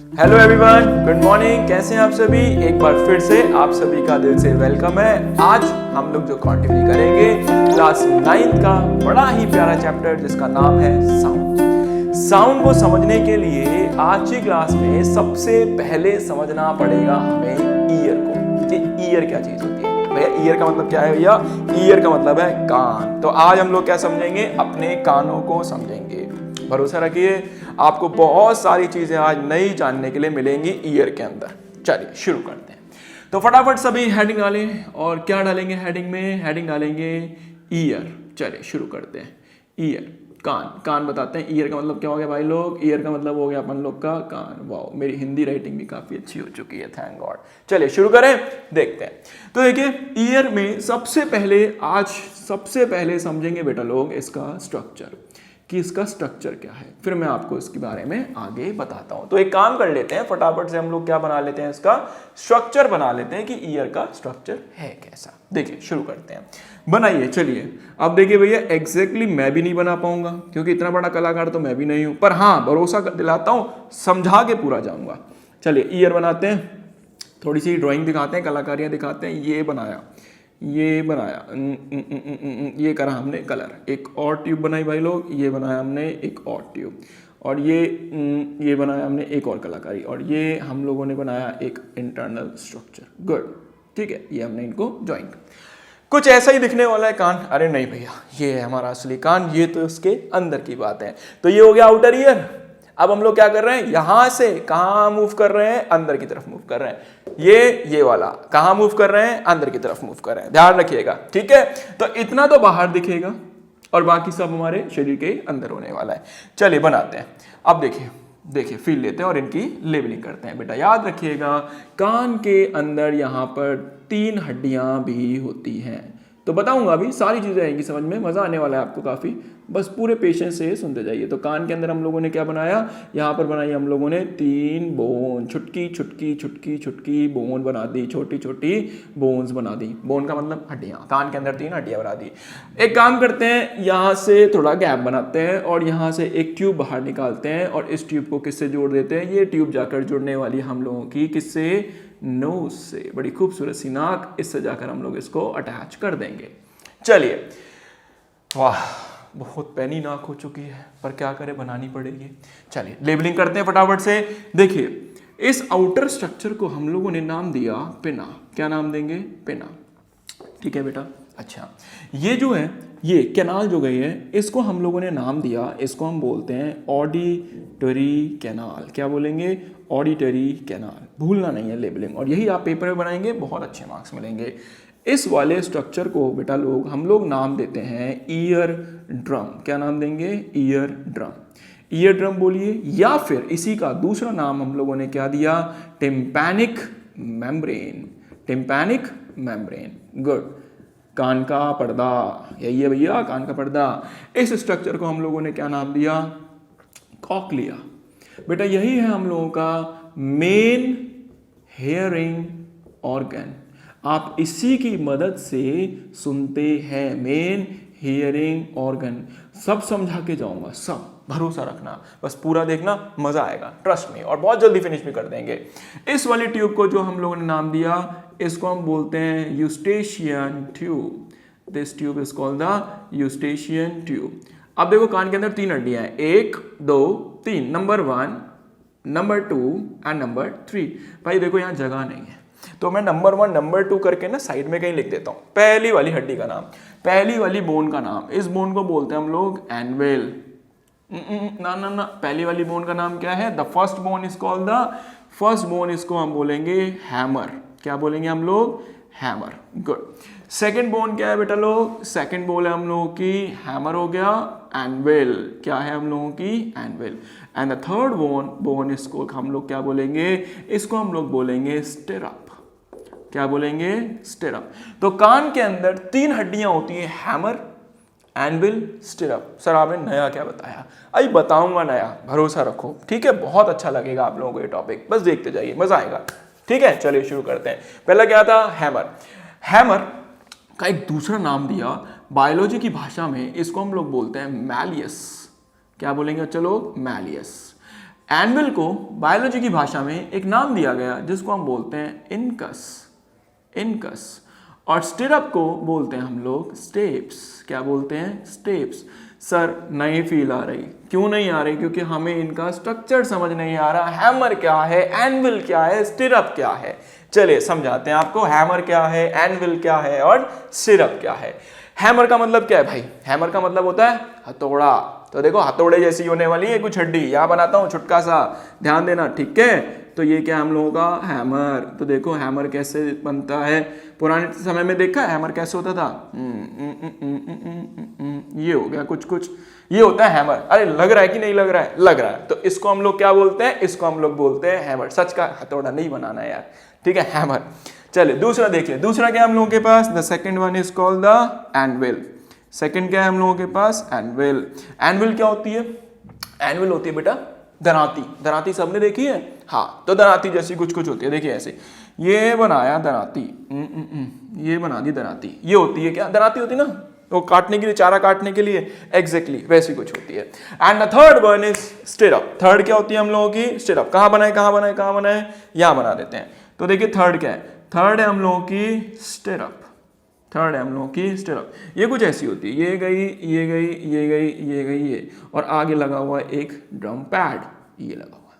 Hello everyone, good morning. कैसे हैं आप सभी? एक बार फिर से आप सभी का दिल से वेलकम है। आज हम लोग जो कंटिन्यू करेंगे क्लास 9 का बड़ा ही प्यारा चैप्टर जिसका नाम है साउंड। साउंड को समझने के लिए आज की क्लास में सबसे पहले समझना पड़ेगा हमें ईयर को, कि ईयर क्या चीज होती है। भैया ईयर का मतलब क्या है? भैया ईयर का मतलब है कान। तो आज हम लोग क्या समझेंगे? अपने कानों को समझेंगे। भरोसा रखिए, आपको बहुत सारी चीजें आज नई जानने के लिए मिलेंगी ईयर के अंदर। चलिए शुरू करते हैं। तो फटाफट सभी हेडिंग डालें। और क्या डालेंगे हेडिंग में? हेडिंग डालेंगे ईयर। चलिए शुरू करते हैं। ईयर, कान। कान बताते हैं ईयर का मतलब क्या हो गया भाई लोग? ईयर का मतलब हो गया अपन लोग का कान। वाओ, मेरी हिंदी राइटिंग भी काफी अच्छी हो चुकी है, थैंक गॉड। चलिए शुरू करें, देखते हैं। तो देखिए, ईयर में सबसे पहले समझेंगे बेटा लोग इसका स्ट्रक्चर, कि इसका स्ट्रक्चर क्या है। फिर मैं आपको इसके बारे में आगे बताता हूं। तो एक काम कर लेते हैं, फटाफट से हम लोग क्या बना लेते हैं, इसका स्ट्रक्चर बना लेते हैं कि ईयर का स्ट्रक्चर है कैसा। देखिए शुरू करते हैं, बनाइए। चलिए अब देखिए भैया, एग्जैक्टली मैं भी नहीं बना पाऊंगा क्योंकि इतना बड़ा कलाकार तो मैं भी नहीं हूं, पर हाँ भरोसा दिलाता हूं, समझा के पूरा जाऊंगा। चलिए ईयर बनाते हैं, थोड़ी सी ड्राइंग दिखाते हैं, कलाकारियां दिखाते हैं। ये बनाया, ये बनाया, ये करा हमने कलर। एक और ट्यूब बनाई भाई लोग, ये बनाया हमने एक और ट्यूब। और ये बनाया हमने एक और कलाकारी। और ये हम लोगों ने बनाया एक इंटरनल स्ट्रक्चर। गुड, ठीक है। ये हमने इनको ज्वाइन कर, कुछ ऐसा ही दिखने वाला है कान। अरे नहीं भैया, ये है हमारा असली कान, ये तो उसके अंदर की बात है। तो ये हो गया आउटर ईयर। अब हम लोग क्या कर रहे हैं? यहां से कहां मूव कर रहे हैं? अंदर की तरफ मूव कर रहे हैं। ये वाला कहां मूव कर रहे हैं? अंदर की तरफ मूव कर रहे हैं, ध्यान रखिएगा, ठीक है। तो इतना तो बाहर दिखेगा और बाकी सब हमारे शरीर के अंदर होने वाला है। चलिए बनाते हैं। अब देखिए फील लेते हैं और इनकी लेबलिंग करते हैं। बेटा याद रखिएगा, कान के अंदर यहां पर 3 हड्डियां भी होती हैं। तो बताऊंगा, अभी सारी चीजें आएंगी समझ में, मजा आने वाला है आपको काफी। बस पूरे पेशेंस से सुनते जाइए। तो कान के अंदर हम लोगों ने क्या बनाया? यहाँ पर बनाई हम लोगों ने 3 बोन, छुटकी छुटकी छुटकी छुटकी बोन बना दी, छोटी छोटी बोन्स बना दी। बोन का मतलब हड्डियाँ। कान के अंदर 3 हड्डियाँ बना दी। एक काम करते हैं, यहाँ से थोड़ा गैप बनाते हैं और यहाँ से एक ट्यूब बाहर निकालते हैं और इस ट्यूब को किससे जोड़ देते हैं? ये ट्यूब जाकर जुड़ने वाली हम लोगों की किससे? नोज से। बड़ी खूबसूरत सी नाक, इससे जाकर हम लोग इसको अटैच कर देंगे। चलिए, वाह बहुत पैनी नाक हो चुकी है, पर क्या करें, बनानी पड़ेगी। चलिए लेबलिंग करते हैं फटाफट से। देखिए, इस आउटर स्ट्रक्चर को हम लोगों ने नाम दिया पिना। क्या नाम देंगे? पिना, ठीक है बेटा। अच्छा, ये जो है, ये कैनाल जो गई है, इसको हम लोगों ने नाम दिया, इसको हम बोलते हैं ऑडिटरी कैनाल। क्या बोलेंगे? Auditory canal. भूलना नहीं है लेबलिंग, और यही आप पेपर में बनाएंगे, बहुत अच्छे मार्क्स मिलेंगे। इस वाले स्ट्रक्चर को बेटा लोग हम लोग नाम देते हैं ईयर ड्रम। क्या नाम देंगे? Ear drum. ईयर ड्रम बोलिए, या फिर इसी का दूसरा नाम हम लोगों ने क्या दिया? Tympanic membrane. Tympanic membrane, good. कान का पर्दा, यही है भैया, कान का पर्दा। इस स्ट्रक्चर को हम लोगों ने क्या नाम दिया? कॉक्लिया। बेटा यही है हम लोगों का मेन हेयरिंग ऑर्गन। आप इसी की मदद से सुनते हैं, मेन हियरिंग ऑर्गन। सब समझा के जाऊंगा, सब भरोसा रखना, बस पूरा देखना, मजा आएगा, ट्रस्ट मी। और बहुत जल्दी फिनिश भी कर देंगे। इस वाली ट्यूब को जो हम लोगों ने नाम दिया, इसको हम बोलते हैं Eustachian tube. This tube is called the Eustachian tube. अब देखो, कान के अंदर 3 हड्डियां हैं, 1 2 3, नंबर 1, नंबर 2 एंड नंबर 3। भाई देखो यहाँ जगह नहीं है, तो मैं नंबर 1 नंबर 2 करके ना साइड में कहीं लिख देता हूं। पहली वाली हड्डी का नाम, पहली वाली बोन का नाम, इस बोन को बोलते हैं हम लोग एनवेल। ना, पहली वाली बोन का नाम क्या है? The first bone is called the first bone, इसको हम बोलेंगे हैमर। क्या बोलेंगे हम लोग? Hammer, good. सेकेंड बोन क्या है बेटा लोग? सेकेंड बोन है हम लोगों की हैमर हो गया, एनवेल। क्या है हम लोगों की? एनवेल। एंड द थर्ड बोन इसको हम लोग क्या बोलेंगे? इसको हम लोग बोलेंगे स्टिरअप। क्या बोलेंगे? स्टिरअप। तो कान के अंदर 3 हड्डियां होती हैं, हैमर, एनविल, स्टिरअप। सर आपने नया क्या बताया? अभी बताऊंगा नया, भरोसा रखो, ठीक है। बहुत अच्छा लगेगा आप लोगों को ये टॉपिक, बस देखते जाइए, मजा आएगा, ठीक है। चलिए शुरू करते हैं। पहला क्या था? हैमर। हैमर का एक दूसरा नाम दिया बायोलॉजी की भाषा में, इसको हम लोग बोलते हैं मैलियस। क्या बोलेंगे बच्चे लोग? मैलियस। एनविल को बायोलॉजी की भाषा में एक नाम दिया गया जिसको हम बोलते हैं इनकस, इनकस। और स्टिरअप को बोलते हैं हम लोग स्टेप्स। क्या बोलते हैं? स्टेप्स। सर नहीं फील आ रही, क्यों नहीं आ रही? क्योंकि हमें इनका स्ट्रक्चर समझ नहीं आ रहा। हैमर क्या है, एनविल क्या है, स्टिरअप क्या है? चलिए समझाते हैं आपको। हैमर क्या है, एनविल क्या है और स्टिरअप क्या है। हैमर का मतलब क्या है भाई? हैमर का मतलब होता है हथौड़ा। तो देखो हथौड़े जैसी होने वाली है कुछ हड्डी, यहाँ बनाता हूँ छुटका सा, ध्यान देना, ठीक है। तो ये क्या हम लोगों का हैमर। तो देखो हैमर कैसे बनता है, पुराने समय में देखा है हैमर कैसे होता था? ये हो गया कुछ कुछ, ये होता है हैमर। अरे लग रहा है कि नहीं लग रहा है? लग रहा है। तो इसको हम लोग क्या बोलते हैं? इसको हम लोग बोलते हैं हैमर। सच का हथौड़ा नहीं बनाना यार, ठीक है, हैमर। चलिए दूसरा देखिए, दूसरा क्या हम लोगों के पास? The second one is called the anvil. Second क्या है हम लोगों के पास? एनविल। एनविल क्या होती है? एनविल होती है बेटा दराती। दराती सबने देखी है? हाँ, तो दराती जैसी कुछ कुछ होती है। देखिए ऐसे, ये बनाया दराती, ये बना दी दराती। ये होती है क्या? दराती होती है ना, वो काटने के लिए, चारा काटने के लिए, एग्जैक्टली वैसी कुछ होती है। And the third one is stirrup. Third क्या होती है हम लोगों की? स्टिरअप। कहाँ बनाए, कहाँ बनाए, कहाँ बनाए? यहाँ बना देते हैं। तो देखिए थर्ड क्या है? थर्ड है हम लोगों की स्टिरअप। थर्ड है हम लोगों की स्टिरअप। ये कुछ ऐसी होती है, ये गई, ये गई, ये गई, ये गई, ये, और आगे लगा हुआ है एक ड्रम पैड, ये लगा हुआ है,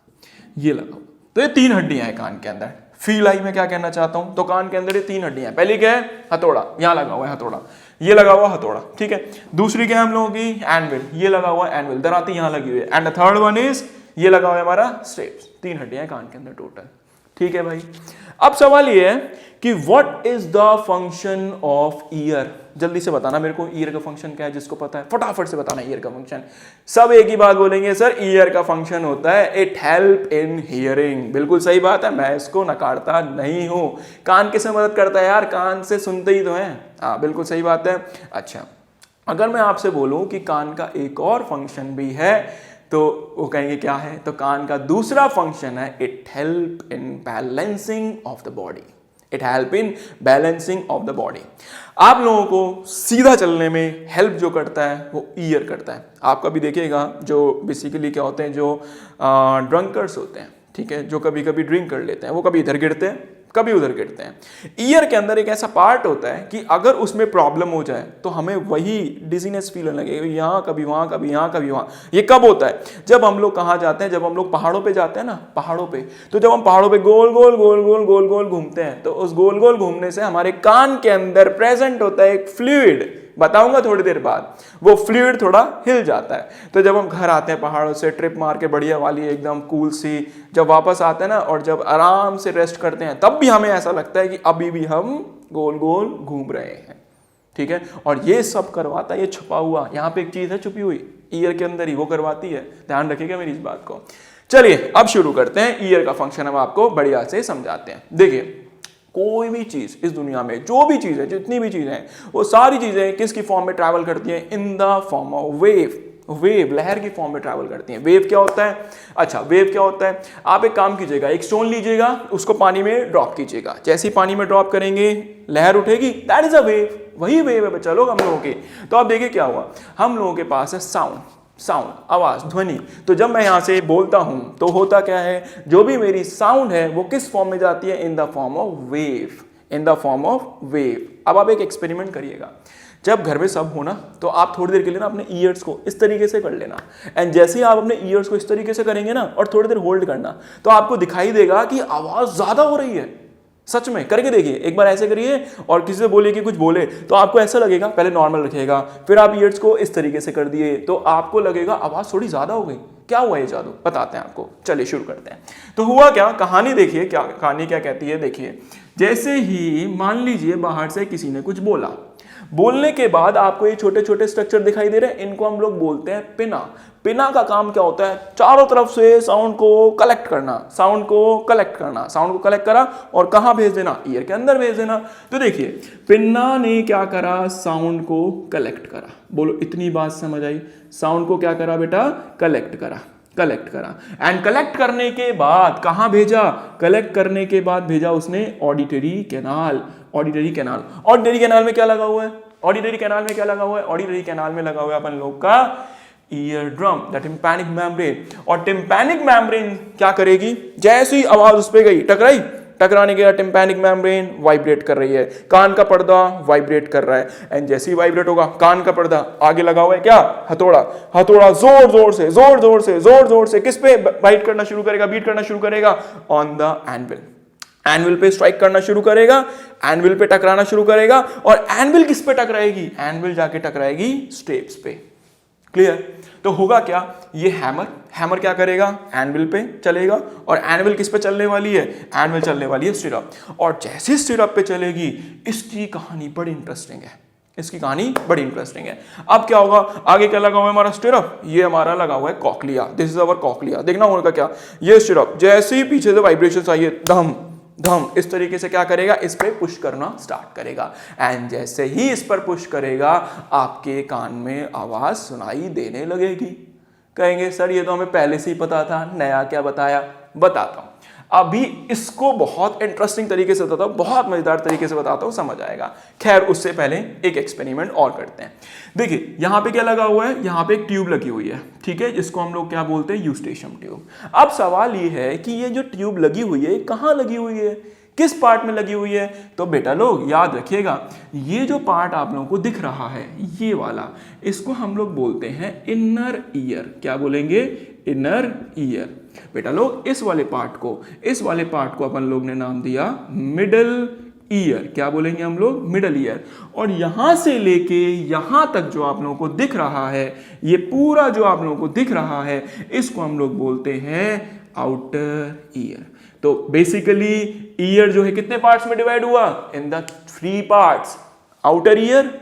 ये लगा हुआ। तो ये तीन हड्डियां हैं कान के अंदर। फील आई मैं क्या कहना चाहता हूं? तो कान के अंदर ये तीन हड्डियां हैं। पहली क्या है? हथौड़ा, यहाँ लगा हुआ है हथौड़ा, ये लगा हुआ हथौड़ा, ठीक है। दूसरी क्या है हम लोगों की? एनविल, ये लगा हुआ है एनविल, दराती यहाँ लगी हुई है। And the third one is, ये लगा हुआ है हमारा स्टेप्स। तीन हड्डियां कान के अंदर टोटल, ठीक है भाई। अब सवाल ये है कि what is the function of year? जल्दी से बताना मेरे को, ईयर का फंक्शन क्या है? जिसको पता है फटाफट से बताना ईयर का फंक्शन। सब एक ही बात बोलेंगे, सर ईयर का फंक्शन होता है इट हेल्प इन हियरिंग। बिल्कुल सही बात है, मैं इसको नकारता नहीं हूं। कान किससे मदद करता है यार? कान से सुनते ही तो हैं। हाँ बिल्कुल सही बात है। अच्छा, अगर मैं आपसे बोलूं कि कान का एक और फंक्शन भी है तो वो कहेंगे क्या है? तो कान का दूसरा फंक्शन है it help in balancing of the body. It help in balancing of the body. आप लोगों को सीधा चलने में हेल्प जो करता है वो ईयर करता है। आप कभी देखिएगा जो बेसिकली क्या होते हैं, जो ड्रंकर्स होते हैं, ठीक है, जो कभी कभी ड्रिंक कर लेते हैं, वो कभी इधर गिरते हैं कभी उधर गिरते हैं। ईयर के अंदर एक ऐसा पार्ट होता है कि अगर उसमें प्रॉब्लम हो जाए तो हमें वही डिजीनेस फील होने लगेगा, यहाँ कभी वहाँ, कभी यहाँ, कभी वहाँ। ये कब होता है? जब हम लोग कहाँ जाते हैं? जब हम लोग पहाड़ों पे जाते हैं ना, पहाड़ों पे। तो जब हम पहाड़ों पे गोल गोल गोल गोल गोल गोल घूमते हैं तो उस गोल गोल घूमने से हमारे कान के अंदर प्रेजेंट होता है एक फ्लूइड, बताऊंगा थोड़ी देर बाद। वो फ्लूइड थोड़ा हिल जाता है। तो जब हम घर आते हैं पहाड़ों से ट्रिप मार के, बढ़िया वाली एकदम कूल सी, जब वापस आते हैं ना और जब आराम से रेस्ट करते हैं, तब भी हमें ऐसा लगता है कि अभी भी हम गोल गोल घूम रहे हैं, ठीक है। और ये सब करवाता है, ये छुपा हुआ, यहाँ पे एक चीज है छुपी हुई ईयर के अंदर ही, वो करवाती है। ध्यान रखिएगा मेरी इस बात को। चलिए अब शुरू करते हैं, ईयर का फंक्शन हम आपको बढ़िया से समझाते हैं। देखिए कोई भी चीज इस दुनिया में, जो भी चीज है, जितनी भी चीजें हैं, वो सारी चीजें किसकी फॉर्म में ट्रैवल करती हैं? In the form of wave. Wave लहर की फॉर्म में ट्रैवल करती हैं। वेव क्या होता है? अच्छा, वेव क्या होता है? आप एक काम कीजिएगा, एक स्टोन लीजिएगा, उसको पानी में ड्रॉप कीजिएगा। जैसे ही पानी में ड्रॉप करेंगे लहर उठेगी, दैट इज अ वेव। वही वेव है बच्चा लोग हम लोगों की। तो आप देखिए क्या हुआ, हम लोगों के पास है साउंड, साउंड आवाज, ध्वनि। तो जब मैं यहां से बोलता हूं तो होता क्या है? जो भी मेरी साउंड है वो किस फॉर्म में जाती है? In the form of wave, in the form of wave. अब आप एक एक्सपेरिमेंट करिएगा, जब घर में सब हो ना तो आप थोड़ी देर के लिए ना अपने ईयर्स को इस तरीके से कर लेना। एंड जैसे ही आप अपने ईयर्स को इस तरीके से करेंगे ना और थोड़ी देर होल्ड करना, तो आपको दिखाई देगा कि आवाज ज्यादा हो रही है। सच में करके देखिए, एक बार ऐसे करिए और किसी से बोलिए कि कुछ बोले तो आपको ऐसा लगेगा। पहले नॉर्मल रखिएगा, फिर आप ईयर्स को इस तरीके से कर दिए तो आपको लगेगा आवाज थोड़ी ज्यादा हो गई। क्या हुआ ये जादू? बताते हैं आपको। चलिए शुरू करते हैं। तो हुआ क्या, कहानी देखिए, क्या कहानी क्या कहती है। देखिए, जैसे ही मान लीजिए बाहर से किसी ने कुछ बोला, बोलने के बाद आपको ये छोटे छोटे स्ट्रक्चर दिखाई दे रहे हैं, इनको हम लोग बोलते हैं पिना। पिना का काम क्या होता है? चारों तरफ से साउंड को कलेक्ट करना, साउंड को कलेक्ट करना। साउंड को कलेक्ट करा और कहां भेज देना? ईयर के अंदर भेज देना। तो देखिए पिन्ना ने क्या करा? साउंड को कलेक्ट करा। बोलो इतनी बात समझ आई? साउंड को क्या करा बेटा? कलेक्ट करा, कलेक्ट करा। एंड कलेक्ट करने के बाद कहां भेजा? कलेक्ट करने के बाद भेजा उसने auditory canal. Auditory canal, auditory canal में क्या लगा हुआ है? ऑडिटरी कैनाल में क्या लगा हुआ है? ऑडिटरी कैनाल में लगा हुआ है अपन लोग का ear drum, the tympanic membrane. और टिम्पैनिक मेम्ब्रेन क्या करेगी, जैसे ही आवाज उस पे गई, टकराने के बाद टिम्पैनिक मेम्ब्रेन वाइब्रेट कर रही है, कान का पर्दा वाइब्रेट कर रहा है, एंड जैसे ही वाइब्रेट होगा कान का पर्दा, आगे लगा हुआ है क्या, हथौड़ा जोर जोर से किस पे बीट करना शुरू करेगा, ऑन द एनविल पे स्ट्राइक करना शुरू करेगा, एनविल पे टकराना शुरू करेगा। और एनविल किस पे टकराएगी, एनविल जाके टकराएगी स्टेप्स पे। क्लियर? तो होगा क्या, ये हैमर क्या करेगा, एनविल पे चलेगा, और एनविल किस पे चलने वाली है, एनविल चलने वाली है स्टिरअप। और जैसे स्टिरअप पे चलेगी, इसकी कहानी बड़ी इंटरेस्टिंग है। अब क्या होगा, आगे क्या लगा हुआ है हमारा स्टिरअप, ये हमारा लगा हुआ है cochlea, this is our cochlea. देखना होगा क्या, ये स्टिरअप जैसे ही पीछे से वाइब्रेशन आई है, धम इस तरीके से क्या करेगा, इस पे पुश करना स्टार्ट करेगा, एंड जैसे ही इस पर पुश करेगा आपके कान में आवाज सुनाई देने लगेगी। कहेंगे सर ये तो हमें पहले से ही पता था, नया क्या बताया, बताता हूं। अभी इसको बहुत इंटरेस्टिंग तरीके से बताता हूं, बहुत मजेदार तरीके से बताता हूं, समझ आएगा। खैर उससे पहले एक एक्सपेरिमेंट और करते हैं। देखिए यहां पे क्या लगा हुआ है, यहां पे एक ट्यूब लगी हुई है, ठीक है, जिसको हम लोग क्या बोलते हैं, यूस्टेशियम ट्यूब। अब सवाल ये है कि ये जो ट्यूब लगी हुई है कहां लगी हुई है, किस पार्ट में लगी हुई है। तो बेटा लोग याद रखिएगा, ये जो पार्ट आप लोगों को दिख रहा है, ये वाला, इसको हम लोग बोलते हैं इनर ईयर। क्या बोलेंगे, इनर ईयर। बेटा लोग इस वाले पार्ट को अपन लोग ने नाम दिया मिडल ईयर। क्या बोलेंगे हम लोग, मिडल ईयर। और यहां से लेके यहां तक जो आप लोगों को दिख रहा है, ये पूरा जो आप लोगों को दिख रहा है, इसको हम लोग बोलते हैं आउटर ईयर। तो बेसिकली ईयर जो है कितने पार्ट्स में डिवाइड हुआ, in the 3 parts, outer ear,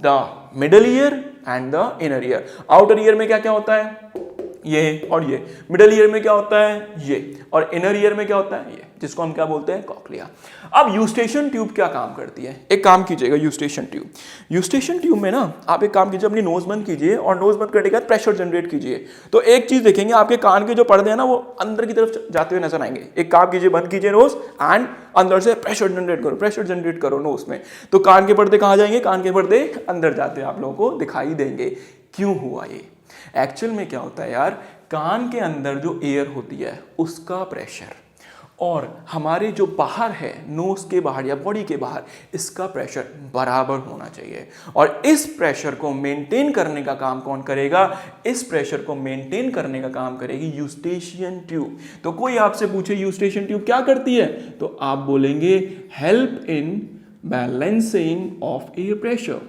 the middle ear and the inner ear. Outer ear में क्या क्या होता है, ये और ये। मिडल ईयर में क्या होता है, ये। और इनर ईयर में क्या होता है, ये, जिसको हम क्या बोलते हैं, कॉक्लिया। अब यूस्टेशियन ट्यूब क्या काम करती है, एक काम कीजिएगा, यूस्टेशियन ट्यूब में ना आप एक काम कीजिए, अपनी नोज बंद कीजिए, और नोज बंद करने के बाद प्रेशर जनरेट कीजिए। तो एक चीज देखेंगे, आपके कान के जो पर्दे हैं ना, वो अंदर की तरफ जाते हुए नजर आएंगे। एक काम कीजिए, बंद कीजिए नोज, एंड अंदर से प्रेशर जनरेट करो नोज में। तो कान के पर्दे कहाँ जाएंगे, कान के पर्दे अंदर जाते आप लोगों को दिखाई देंगे। क्यों हुआ ये, एक्चुअल में क्या होता है यार, कान के अंदर जो एयर होती है उसका प्रेशर और हमारे जो बाहर है, नोज के बाहर या बॉडी के बाहर, इसका प्रेशर बराबर होना चाहिए। और इस प्रेशर को मेंटेन करने का काम कौन करेगा, इस प्रेशर को मेंटेन करने का काम करेगी यूस्टेशियन ट्यूब। तो कोई आपसे पूछे यूस्टेशियन ट्यूब क्या करती है, तो आप बोलेंगे help in balancing of air pressure,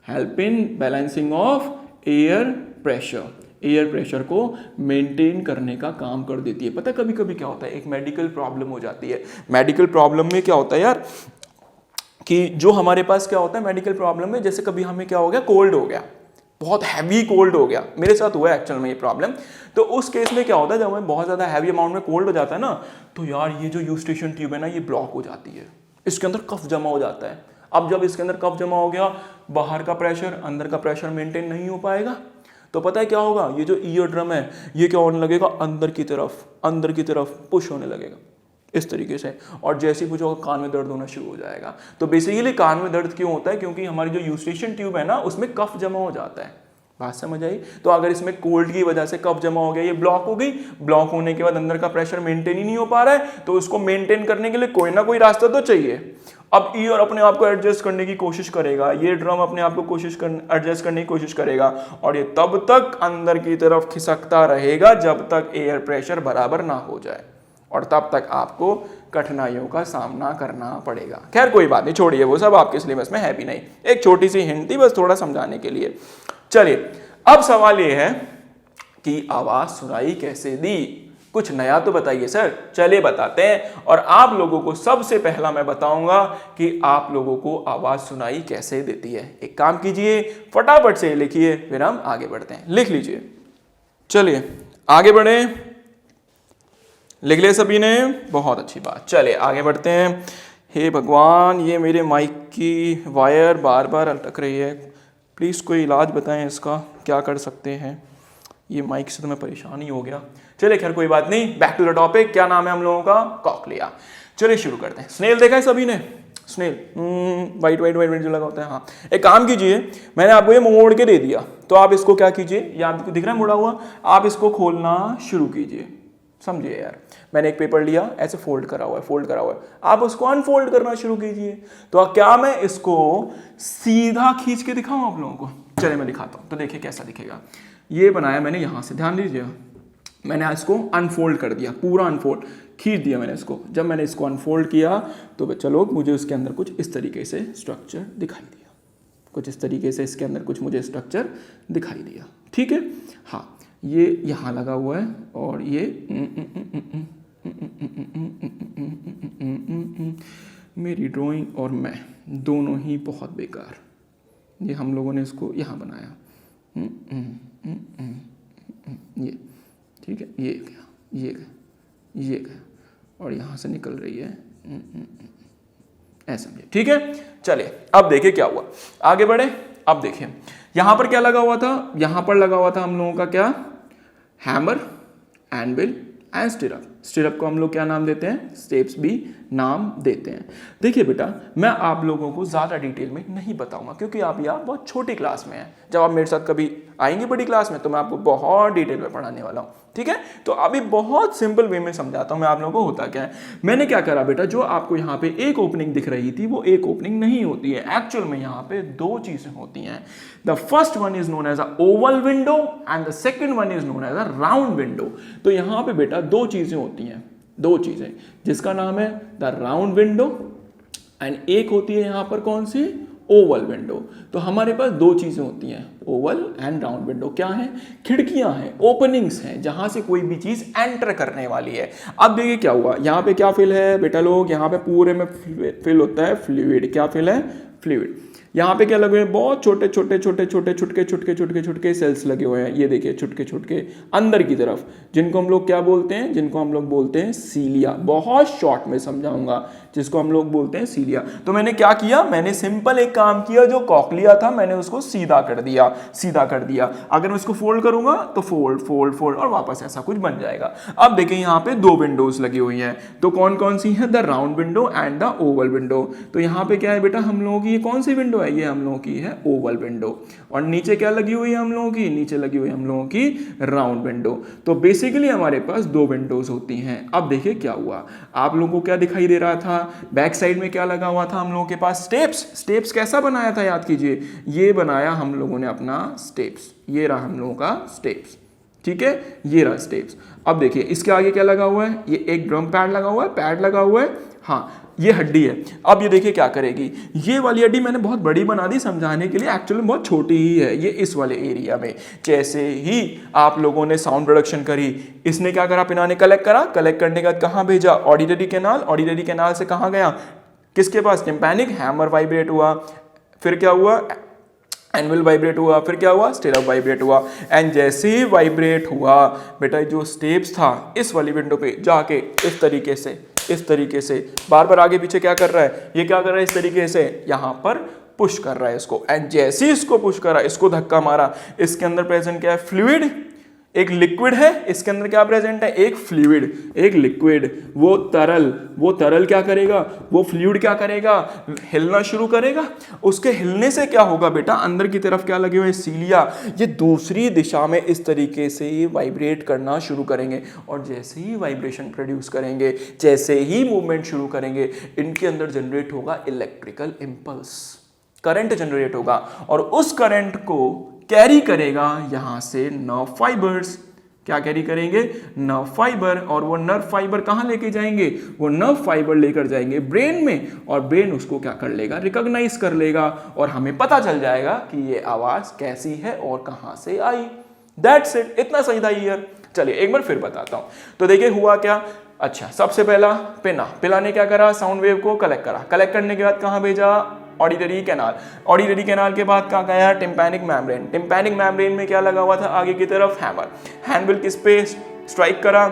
help in balancing of air pressure, air pressure को मेंटेन करने का काम कर देती है। पता है कभी कभी क्या होता है, एक मेडिकल प्रॉब्लम हो जाती है। मेडिकल प्रॉब्लम में क्या होता है यार, कि जो हमारे पास क्या होता है मेडिकल प्रॉब्लम में, जैसे कभी हमें क्या हो गया, कोल्ड हो गया, बहुत हैवी कोल्ड हो गया, मेरे साथ हुआ है एक्चुअल में ये प्रॉब्लम। तो उस केस में क्या होता है, जब हमें बहुत ज़्यादा हैवी अमाउंट में कोल्ड हो जाता है ना, तो यार ये जो यूस्टेशियन ट्यूब है ना, ये ब्लॉक हो जाती है, इसके अंदर कफ जमा हो जाता है। अब जब इसके अंदर कफ जमा हो गया, बाहर का प्रेशर अंदर का प्रेशर मेंटेन नहीं हो पाएगा, तो पता है क्या होगा, ये जो ईयर ड्रम है ये क्या होने लगेगा, अंदर की तरफ पुश होने लगेगा इस तरीके से। और जैसे ही पुश होगा कान में दर्द होना शुरू हो जाएगा। तो बेसिकली कान में दर्द क्यों होता है, क्योंकि हमारी जो यूस्टेशियन ट्यूब है ना, उसमें कफ जमा हो जाता है। बात समझ आई। तो अगर इसमें कोल्ड की वजह से कफ जमा हो गया, ये ब्लॉक हो गई, ब्लॉक होने के बाद अंदर का प्रेशर मेंटेन ही नहीं हो पा रहा है, तो उसको मेंटेन करने के लिए कोई ना कोई रास्ता तो चाहिए। अब ईयर अपने आप को एडजस्ट करने की कोशिश करेगा, ये ड्रम अपने आप को एडजस्ट करने की कोशिश करेगा, और ये तब तक अंदर की तरफ खिसकता रहेगा जब तक एयर प्रेशर बराबर ना हो जाए, और तब तक आपको कठिनाइयों का सामना करना पड़ेगा। खैर कोई बात नहीं, छोड़िए, वो सब आपके सिलेबस में है भी नहीं, एक छोटी सी हिंट थी बस थोड़ा समझाने के लिए। चलिए अब सवाल ये है कि आवाज सुनाई कैसे दी, कुछ नया तो बताइए सर। चलिए बताते हैं, और आप लोगों को सबसे पहला मैं बताऊंगा कि आप लोगों को आवाज सुनाई कैसे देती है। एक काम कीजिए, फटाफट से लिखिए, फिर हम आगे बढ़ते हैं। लिख लीजिए, चलिए आगे बढ़े, लिख लिया सभी ने, बहुत अच्छी बात। चलिए आगे बढ़ते हैं। हे भगवान, ये मेरे माइक की वायर बार बार अटक रही है, प्लीज़ कोई इलाज बताएं इसका, क्या कर सकते हैं। ये माइक से तो मैं परेशान ही हो गया। चलिए खैर कोई बात नहीं, बैक टू द टॉपिक। क्या नाम है हम लोगों का, कॉक्लिया। चलिए शुरू करते हैं। स्नेल देखा है सभी ने, स्नेल, वाइट वाइट वाइट जो लगा होता है। हाँ, एक काम कीजिए, मैंने आपको ये मोड़ के दे दिया, तो आप इसको क्या कीजिए, ये आपको दिख रहा है मुड़ा हुआ, आप इसको खोलना शुरू कीजिए। समझिए यार, मैंने एक पेपर लिया, ऐसे फोल्ड करा हुआ है, फोल्ड करा हुआ है, आप उसको अनफोल्ड करना शुरू कीजिए। तो क्या मैं इसको सीधा खींच के दिखाऊं आप लोगों को? चलिए मैं दिखाता हूं, तो देखिए कैसा दिखेगा। ये बनाया मैंने यहां से, ध्यान दीजिए, मैंने इसको अनफोल्ड कर दिया, पूरा अनफोल्ड खींच दिया मैंने इसको। जब मैंने इसको अनफोल्ड किया तो बच्चा लोग मुझे उसके अंदर कुछ इस तरीके से स्ट्रक्चर दिखाई दिया, कुछ इस तरीके से इसके अंदर कुछ मुझे स्ट्रक्चर दिखाई दिया। ठीक है, हाँ, ये यहाँ लगा हुआ है और ये मेरी ड्राइंग और मैं दोनों ही बहुत बेकार। ये हम लोगों ने इसको यहाँ बनाया, ये ठीक है, ये गया, ये गया, ये गया, और यहाँ से निकल रही है ऐसा। ठीक है, चलिए अब देखिए क्या हुआ, आगे बढ़े। अब देखिए यहां पर क्या लगा हुआ था, यहां पर लगा हुआ था हम लोगों का क्या, hammer, anvil and stirrup. Stirrup को हम लोग क्या नाम देते हैं, स्टेप्स भी नाम देते हैं। देखिए बेटा, मैं आप लोगों को ज़्यादा डिटेल में नहीं बताऊंगा क्योंकि आप यहाँ बहुत छोटी क्लास में हैं। जब आप मेरे साथ कभी आएंगे बड़ी क्लास में तो मैं आपको बहुत डिटेल में पढ़ाने वाला हूँ। ठीक है, तो अभी बहुत सिंपल वे में समझाता हूँ मैं आप लोगों को होता क्या है। मैंने क्या करा बेटा, जो आपको यहाँ पे एक ओपनिंग दिख रही थी वो एक ओपनिंग नहीं होती है। एक्चुअल में यहाँ पे दो चीजें होती हैं। The first one is known as a oval window and the second one is known as a round window. तो यहाँ पे बेटा दो चीजें होती हैं, दो चीजें, जिसका नाम है द राउंड विंडो एंड एक होती है यहाँ पर कौन सी, ओवल विंडो। तो हमारे पास दो चीजें होती हैं, ओवल एंड राउंड विंडो। क्या है, खिड़कियां हैं, ओपनिंग्स हैं जहां से कोई भी चीज एंटर करने वाली है। अब देखिए क्या हुआ, यहाँ पे क्या फिल है बेटा लोग, यहाँ पे पूरे में फिल होता है फ्लूइड। क्या फिल है, फ्लूइड। यहाँ पे क्या लगे हुए हैं, बहुत छोटे छोटे छोटे छोटे छुटके छुटके छुटके छुटके सेल्स लगे हुए हैं। ये देखिए छुटके छुटके अंदर की तरफ, जिनको हम लोग क्या बोलते हैं, जिनको हम लोग बोलते हैं सीलिया। बहुत शॉर्ट में समझाऊंगा, जिसको हम लोग बोलते हैं सीलिया। तो मैंने क्या किया, मैंने सिंपल एक काम किया, जो कॉकलिया था मैंने उसको सीधा कर दिया, सीधा कर दिया। अगर मैं इसको फोल्ड करूंगा तो फोल्ड फोल्ड फोल्ड और वापस ऐसा कुछ बन जाएगा। अब देखिए यहाँ पे दो विंडोज लगी हुई हैं, तो कौन कौन सी है, the round window and the Oval window. तो यहाँ पे क्या है बेटा, हम लोगों की ये कौन सी विंडो है, ये हम लोगों की है ओवल विंडो। और नीचे क्या लगी हुई है हम लोगों की, नीचे लगी हुई है हम लोगों की राउंड विंडो। तो बेसिकली हमारे पास दो विंडोज होती हैं। अब देखिए क्या हुआ, आप लोगों को क्या दिखाई दे रहा था, बैक साइड में क्या लगा हुआ था हम लोगों के पास, स्टेप्स। स्टेप्स कैसा बनाया था याद कीजिए, ये बनाया हम लोगों ने अपना स्टेप्स, ये रहा हम लोगों का स्टेप्स। ठीक है, ये रहा स्टेप्स। अब देखिए इसके आगे क्या लगा हुआ है, ये एक ड्रम पैड लगा हुआ है, पैड लगा हुआ है, हाँ ये हड्डी है। अब ये देखिए क्या करेगी, ये वाली हड्डी मैंने बहुत बड़ी बना दी समझाने के लिए, एक्चुअली बहुत छोटी ही है ये इस वाले एरिया में। जैसे ही आप लोगों ने साउंड प्रोडक्शन करी, इसने क्या करा, पिना ने कलेक्ट करा, कलेक्ट करने के बाद कहाँ भेजा, ऑडिटरी कैनाल, ऑडिटरी कैनाल से कहाँ गया, किसके पास, टिम्पैनिक, हैमर वाइब्रेट हुआ, फिर क्या हुआ, एनविल वाइब्रेट हुआ, फिर क्या हुआ, स्टिरअप वाइब्रेट हुआ। एंड जैसे ही वाइब्रेट हुआ बेटा, जो स्टेप्स था इस वाली विंडो पे जाके इस तरीके से बार बार आगे पीछे क्या कर रहा है, ये क्या कर रहा है, इस तरीके से यहाँ पर पुश कर रहा है इसको। एंड जैसे ही इसको पुश करा, इसको धक्का मारा, इसके अंदर प्रेजेंट क्या है, फ्लूइड, एक लिक्विड है, इसके अंदर क्या प्रेजेंट है, एक फ्लूइड, एक लिक्विड। वो तरल क्या करेगा, वो फ्लूइड क्या करेगा, हिलना शुरू करेगा। उसके हिलने से क्या होगा बेटा, अंदर की तरफ क्या लगे हुए, सीलिया, ये दूसरी दिशा में इस तरीके से वाइब्रेट करना शुरू करेंगे। और जैसे ही वाइब्रेशन प्रोड्यूस करेंगे, जैसे ही मूवमेंट शुरू करेंगे, इनके अंदर जनरेट होगा इलेक्ट्रिकल इम्पल्स, करंट जनरेट होगा। और उस करंट को कैरी करेगा यहां से नर्व फाइबर्स। क्या कैरी करेंगे, नर्व फाइबर। और वो नर्व फाइबर कहां लेके जाएंगे, वो नर्व फाइबर लेकर जाएंगे ब्रेन में, और ब्रेन उसको क्या कर लेगा, रिकॉग्नाइज कर लेगा, और हमें पता चल जाएगा कि ये आवाज कैसी है और कहां से आई। दैट्स इट, इतना सही था यार। चलिए एक बार फिर बताता हूं। तो देखिए हुआ क्या, अच्छा सबसे पहला पिना ने क्या करा, साउंड वेव को कलेक्ट करा, कलेक्ट करने के बाद कहां भेजा, ऑडिटरी कैनाल, ऑडिटरी कैनाल के बाद क्या गया, टिम्पैनिक मेम्ब्रेन, टिम्पैनिक मेम्ब्रेन में क्या लगा हुआ था आगे की तरफ, हैमर, हैंडविल किस पे स्ट्राइक करा,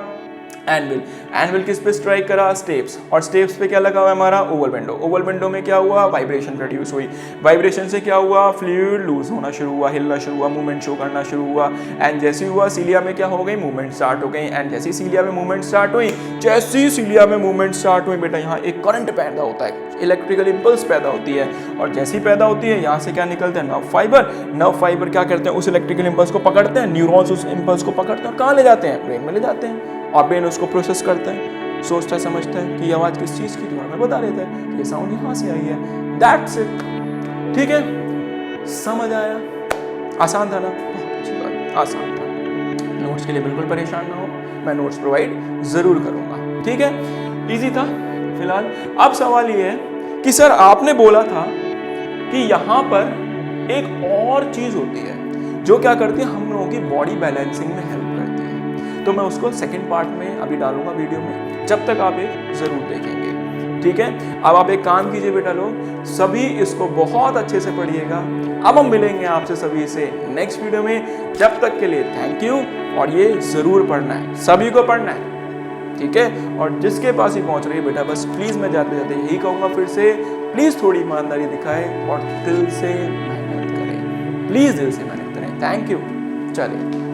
एनविल। एनविल किस पे स्ट्राइक करा? स्टेप्स। और स्टेप्स पे क्या लगा हुआ है हमारा? Oval window. ओवल विंडो में क्या हुआ? वाइब्रेशन प्रोड्यूस हुई। वाइब्रेशन से क्या हुआ? फ्लूइड लूज होना शुरू हुआ, हिलना शुरू हुआ, मूवमेंट शो करना शुरू हुआ। एंड जैसे हुआ सीलिया में क्या हो गई? मूवमेंट स्टार्ट हो गई। एंड जैसी सीलिया में मूवमेंट स्टार्ट हुई, जैसी सीलिया में मूवमेंट स्टार्ट हुई बेटा, यहाँ एक करंट पैदा होता है, इलेक्ट्रिकल इंपल्स पैदा होती है। और जैसी पैदा होती है, यहाँ से क्या निकलते हैं? Nerve fibre. नर्व फाइबर क्या करते हैं? उस इलेक्ट्रिकल इंपल्स को पकड़ते हैं, न्यूरॉन्स उस इंपल्स को पकड़ते हैं, कहाँ ले जाते हैं? ब्रेन में ले जाते हैं। और ब्रेन उसको प्रोसेस करता है, सोचता समझता है कि ये आवाज़ किस चीज़ की, तो हमें बता देता है ये साउंड यहाँ से आई है। That's it. ठीक है, समझ आया? आसान था ना? बहुत अच्छी बात, आसान था। नोट्स के लिए बिल्कुल परेशान ना हो, मैं नोट्स प्रोवाइड ज़रूर करूँगा। ठीक है, इजी था फिलहाल। अब सवाल ये है कि सर आपने बोला था कि यहाँ पर एक और चीज़ होती है जो क्या करती है? हम लोगों की बॉडी बैलेंसिंग में हेल्प करती है। तो मैं उसको सेकंड पार्ट में अभी डालूंगा वीडियो में, जब तक आप एक ज़रूर देखेंगे। ठीक है, अब आप एक काम कीजिए बेटा लोग, सभी इसको बहुत अच्छे से पढ़िएगा। अब हम मिलेंगे आपसे सभी से नेक्स्ट वीडियो में। जब तक के लिए थैंक यू। और ये ज़रूर पढ़ना है, सभी को पढ़ना है। ठीक है, और जिसके पास ही पहुंच रही है बेटा, बस प्लीज़ मैं जाते जाते यही कहूँगा फिर से, प्लीज़ थोड़ी ईमानदारी दिखाए और दिल से मेहनत करें। प्लीज़ दिल से मेहनत करें। Thank you. चलिए।